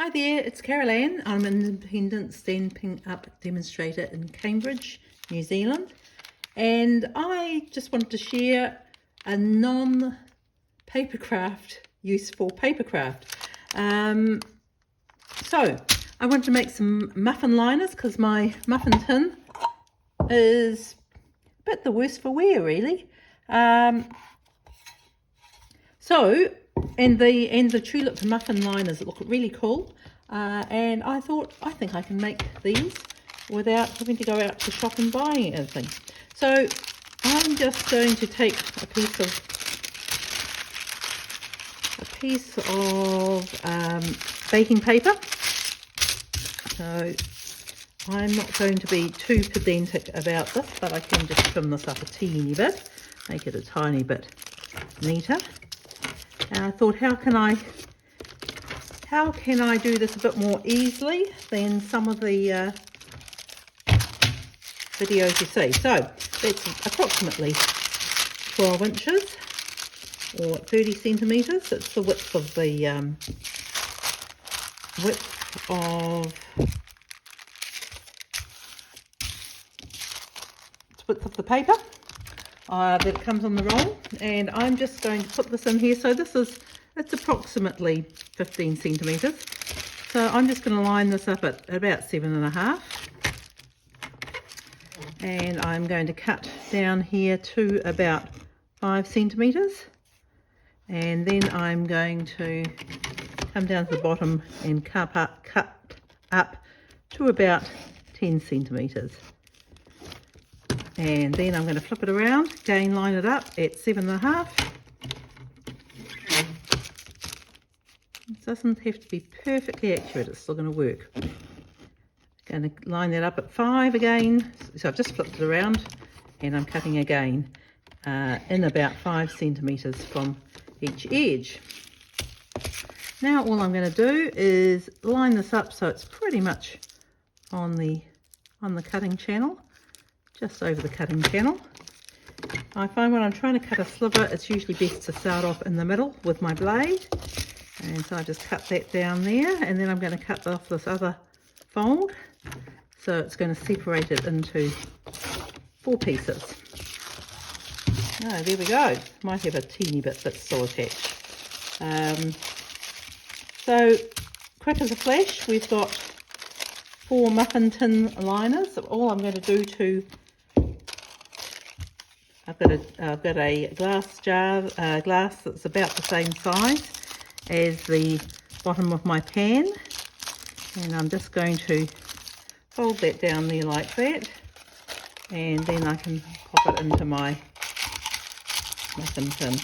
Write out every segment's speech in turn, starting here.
Hi there, it's Carol Ann. I'm an independent Stampin' Up demonstrator in Cambridge, New Zealand, and I just wanted to share a non-papercraft use for papercraft. So I wanted to make some muffin liners because my muffin tin is a bit the worse for wear, really. And the Tulip Muffin Liners look really cool, and I think I can make these without having to go out to shop and buy anything. So I'm just going to take a piece of baking paper. So I'm not going to be too pedantic about this, but I can just trim this up a teeny bit, make it a tiny bit neater. And I thought, how can I do this a bit more easily than some of the videos you see. So that's approximately 12 inches or 30 centimetres. It's the width of the paper that comes on the roll, and I'm just going to put this in here. So it's approximately 15 centimetres. So I'm just going to line this up at about 7.5, and I'm going to cut down here to about 5 centimetres, and then I'm going to come down to the bottom and cut up to about 10 centimetres. And then I'm going to flip it around, again line it up at 7.5. It doesn't have to be perfectly accurate, it's still going to work. Going to line that up at 5 again. So I've just flipped it around and I'm cutting again in about 5 centimetres from each edge. Now all I'm going to do is line this up so it's pretty much on the cutting channel. Just over the cutting channel. I find when I'm trying to cut a sliver, it's usually best to start off in the middle with my blade. And so I just cut that down there, and then I'm going to cut off this other fold. So it's going to separate it into 4 pieces. Oh, there we go. Might have a teeny bit that's still attached. So quick as a flash, we've got 4 muffin tin liners. All I'm going to do I've got a glass jar, glass that's about the same size as the bottom of my pan, and I'm just going to fold that down there like that, and then I can pop it into my muffin tin,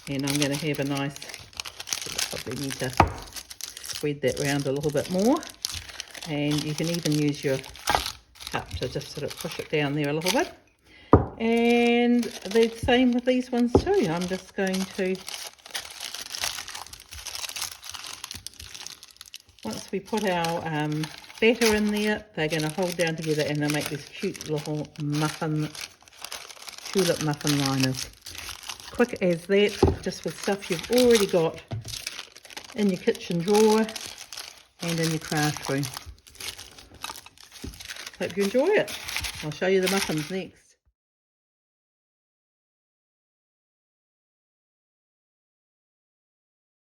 and I'm going to have a nice, probably need to spread that round a little bit more, and you can even use your cup to just sort of push it down there a little bit. And the same with these ones too. I'm just going to, once we put our batter in there, they're going to hold down together and they'll make these cute little tulip muffin liners. Quick as that, just with stuff you've already got in your kitchen drawer and in your craft room. Hope you enjoy it. I'll show you the muffins next.